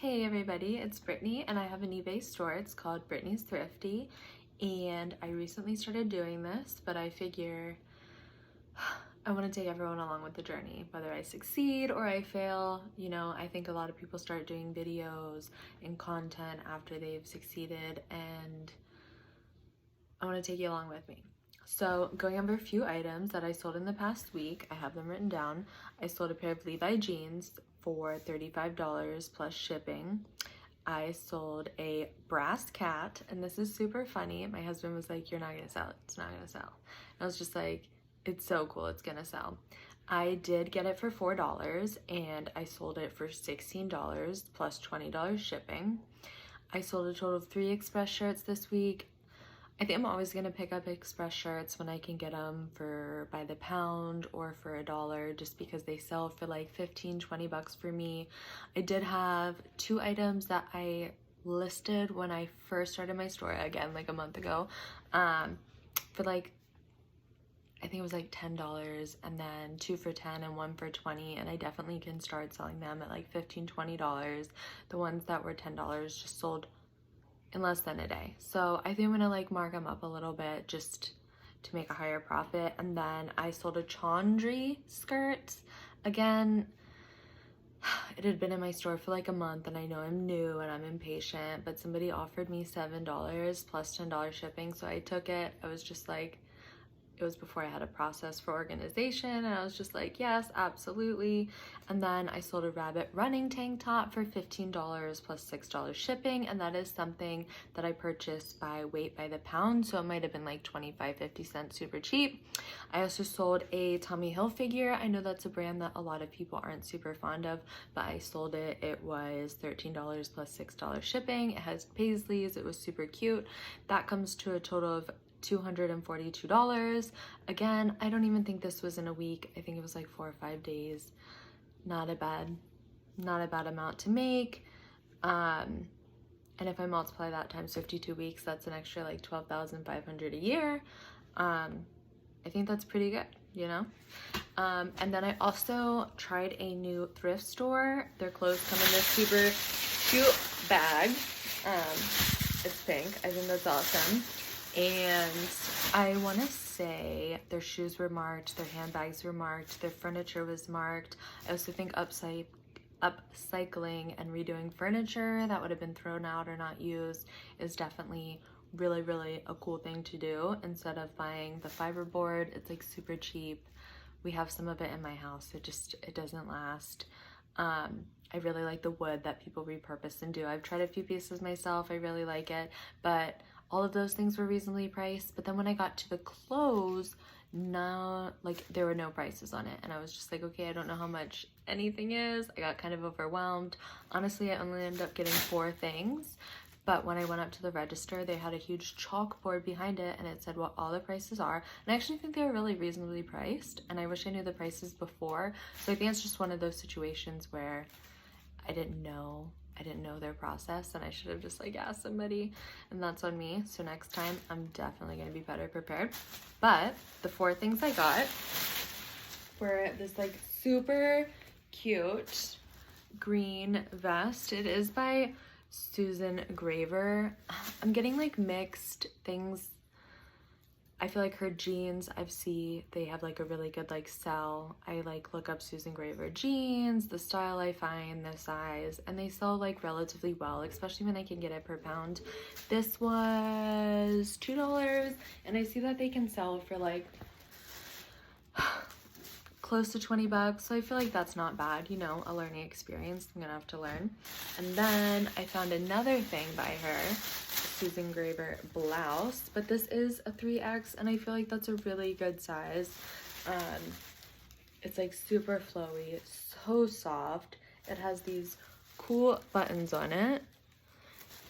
Hey everybody, it's Brittany and I have an eBay store. It's called Brittany's Thrifty and I recently started doing this, but I figure I want to take everyone along with the journey, whether I succeed or I fail. You know, I think a lot of people start doing videos and content after they've succeeded, and I want to take you along with me. So going over a few items that I sold in the past week, I have them written down. I sold a pair of Levi jeans for $35 plus shipping. I sold a brass cat, and this is super funny. My husband was like, "You're not gonna sell it, it's not gonna sell." And I was just like, "It's so cool, it's gonna sell." I did get it for $4 and I sold it for $16 plus $20 shipping. I sold a total of 3 express shirts this week. I think I'm always gonna pick up express shirts when I can get them for by the pound or for $1, just because they sell for like 15-20 bucks for me. I did have 2 items that I listed when I first started my store, again like a month ago, for like, I think it was like $10, and then 2 for $10 and 1 for $20, and I definitely can start selling them at like $15-20. The ones that were $10 just sold in less than a day. So I think I'm gonna like mark them up a little bit just to make a higher profit. And then I sold a Chandri skirt. Again, it had been in my store for like a month and I know I'm new and I'm impatient, but somebody offered me $7 plus $10 shipping, so I took it. I was just like, it was before I had a process for organization, and I was just like, yes, absolutely. And then I sold a rabbit running tank top for $15 plus $6 shipping, and that is something that I purchased by weight by the pound, so it might have been like 25-50 cents, super cheap. I also sold a Tommy Hilfiger. I know that's a brand that a lot of people aren't super fond of, but I sold it. It was $13 plus $6 shipping. It has paisleys. It was super cute. That comes to a total of $242. Again, I don't even think this was in a week. I think it was like 4 or 5 days. Not a bad amount to make. And if I multiply that times 52 weeks, that's an extra like $12,500 a year. I think that's pretty good, you know? And then I also tried a new thrift store. Their clothes come in this super cute bag. It's pink. I think that's awesome. And I want to say their shoes were marked, their handbags were marked, their furniture was marked. I also think upcycling and redoing furniture that would have been thrown out or not used is definitely really a cool thing to do. Instead of buying the fiberboard, it's like super cheap. We have some of it in my house. It doesn't last. I really like the wood that people repurpose and do. I've tried a few pieces myself. I really like it, but all of those things were reasonably priced. But then when I got to the clothes, no, like there were no prices on it, and I was just like, okay, I don't know how much anything is. I got kind of overwhelmed. Honestly, I only ended up getting 4 things, but when I went up to the register, they had a huge chalkboard behind it and it said what all the prices are, and I actually think they were really reasonably priced, and I wish I knew the prices before. So I think it's just one of those situations where I didn't know their process, and I should have just like asked somebody, and that's on me. So next time I'm definitely going to be better prepared. But the 4 things I got were this like super cute green vest. It is by Susan Graver. I'm getting like mixed things. I feel like her jeans, they have like a really good like sell. I like look up Susan Graver jeans, the style I find, the size, and they sell like relatively well, especially when I can get it per pound. This was $2, and I see that they can sell for like close to 20 bucks. So I feel like that's not bad, you know, a learning experience. I'm gonna have to learn. And then I found another thing by her, Susan Graver blouse, but this is a 3X, and I feel like that's a really good size. It's like super flowy, so soft. It has these cool buttons on it,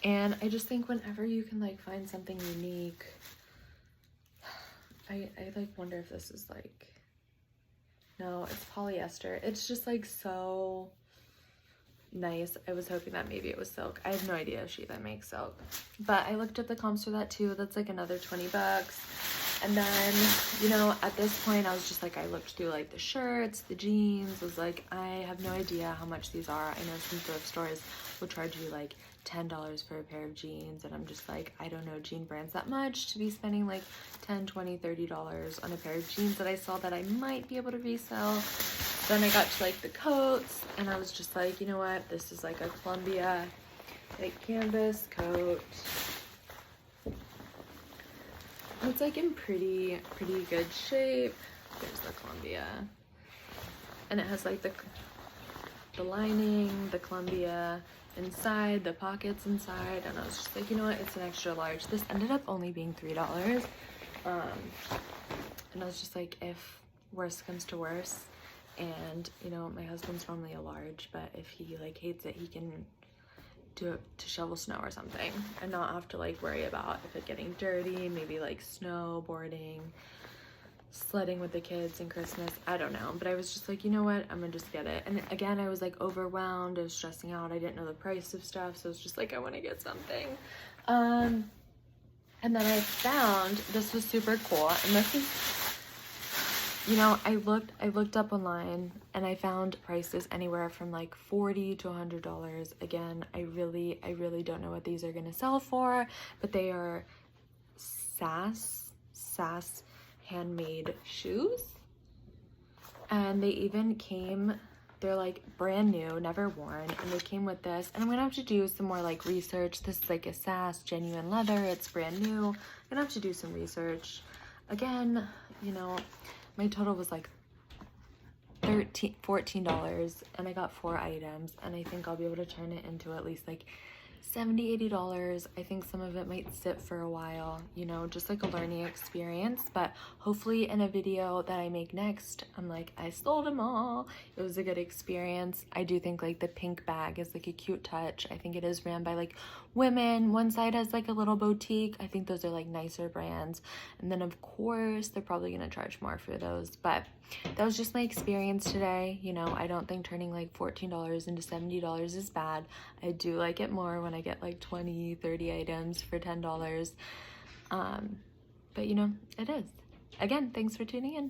and I just think whenever you can like find something unique, I like wonder if this is like, no, it's polyester. It's just like so nice. I was hoping that maybe it was silk. I have no idea if she even makes silk, but I looked at the comps for that too. That's like another 20 bucks. And then, you know, at this point I was just like, I looked through like the shirts, the jeans, was like, I have no idea how much these are. I know some thrift stores will charge you like $10 for a pair of jeans, and I'm just like, I don't know jean brands that much to be spending like $10, $20, $30 on a pair of jeans that I saw that I might be able to resell. Then I got to like the coats, and I was just like, you know what, this is like a Columbia like canvas coat. It's like in pretty good shape. There's the Columbia, and it has like the lining, the Columbia inside, the pockets inside, and I was just like, you know what, it's an extra large. This ended up only being $3, and I was just like, if worse comes to worse, and you know, my husband's normally a large, but if he like hates it, he can do it to shovel snow or something and not have to like worry about if it getting dirty, maybe like snowboarding, sledding with the kids and Christmas, I don't know. But I was just like, you know what, I'm gonna just get it. And again, I was like overwhelmed, I was stressing out, I didn't know the price of stuff, so it's just like, I want to get something. And then I found, this was super cool, and this is, you know, I looked up online and I found prices anywhere from like $40 to $100. Again, I really don't know what these are gonna sell for, but they are SAS handmade shoes. And they even came, they're like brand new, never worn, and they came with this. And I'm gonna have to do some more like research. This is like a SAS genuine leather, it's brand new. I'm gonna have to do some research. Again, you know, my total was like $14, and I got 4 items, and I think I'll be able to turn it into at least like $70, $80. I think some of it might sit for a while, you know, just like a learning experience. But hopefully in a video that I make next, I'm like, I sold them all. It was a good experience. I do think like the pink bag is like a cute touch. I think it is ran by like women. One side has like a little boutique. I think those are like nicer brands. And then of course, they're probably gonna charge more for those. But that was just my experience today. You know, I don't think turning like $14 into $70 is bad. I do like it more when I get like 20, 30 items for $10. But you know, it is. Again, thanks for tuning in.